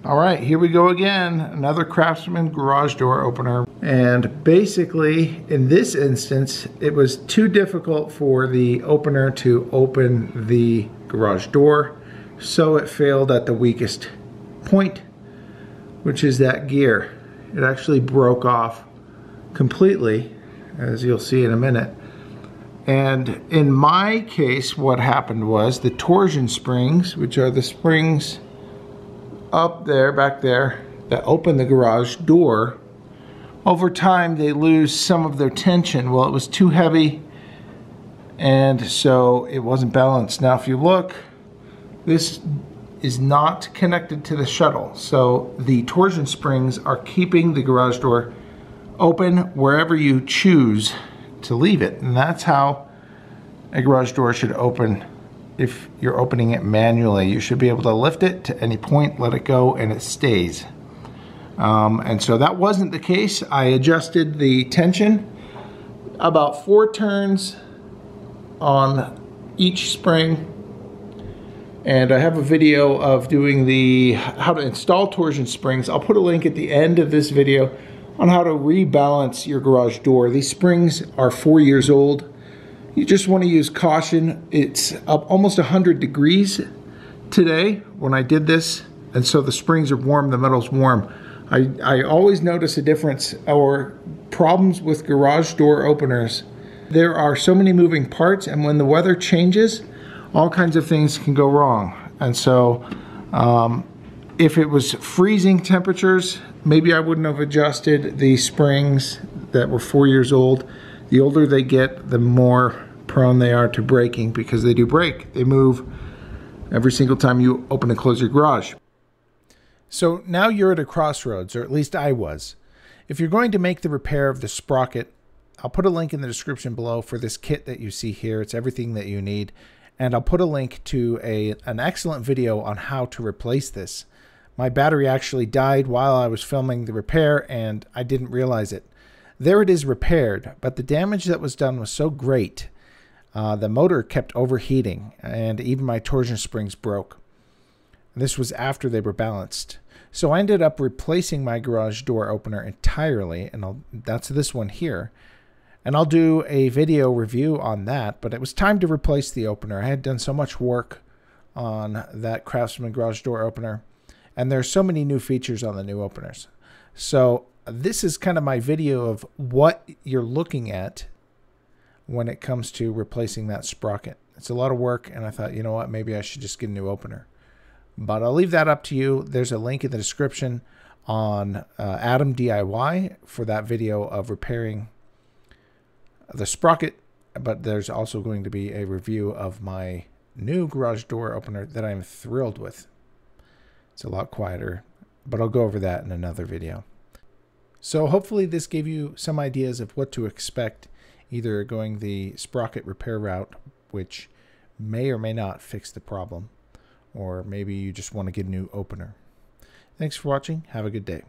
All right, here we go again. Another Craftsman garage door opener. And basically, in this instance, it was too difficult for the opener to open the garage door, so it failed at the weakest point, which is that gear. It actually broke off completely, as you'll see in a minute. And in my case, what happened was the torsion springs, which are the springs up there, back there, that open the garage door, over time they lose some of their tension. Well, it was too heavy, and so it wasn't balanced. Now if you look, this is not connected to the shuttle, so the torsion springs are keeping the garage door open wherever you choose to leave it. And that's how a garage door should open. If you're opening it manually, you should be able to lift it to any point, let it go, and it stays. And so that wasn't the case. I adjusted the tension about 4 turns on each spring. And I have a video of doing how to install torsion springs. I'll put a link at the end of this video on how to rebalance your garage door. These springs are 4 years old. You just want to use caution. It's up almost 100 degrees today when I did this, and so the springs are warm, the metal's warm. I always notice a difference or problems with garage door openers. There are so many moving parts, and when the weather changes, all kinds of things can go wrong. And so if it was freezing temperatures, maybe I wouldn't have adjusted the springs that were 4 years old. The older they get, the more prone they are to breaking, because they do break. They move every single time you open and close your garage. So now you're at a crossroads, or at least I was. If you're going to make the repair of the sprocket, I'll put a link in the description below for this kit that you see here. It's everything that you need. And I'll put a link to an excellent video on how to replace this. My battery actually died while I was filming the repair, and I didn't realize it. There it is repaired, but the damage that was done was so great. The motor kept overheating, and even my torsion springs broke. This was after they were balanced. So I ended up replacing my garage door opener entirely, and that's this one here. And I'll do a video review on that, but it was time to replace the opener. I had done so much work on that Craftsman garage door opener, and there's so many new features on the new openers. So this is kind of my video of what you're looking at when it comes to replacing that sprocket. It's a lot of work, and I thought, you know what, maybe I should just get a new opener. But I'll leave that up to you. There's a link in the description on Adam DIY for that video of repairing the sprocket, but there's also going to be a review of my new garage door opener that I'm thrilled with. It's a lot quieter, but I'll go over that in another video. So hopefully this gave you some ideas of what to expect, either going the sprocket repair route, which may or may not fix the problem, or maybe you just want to get a new opener. Thanks for watching. Have a good day.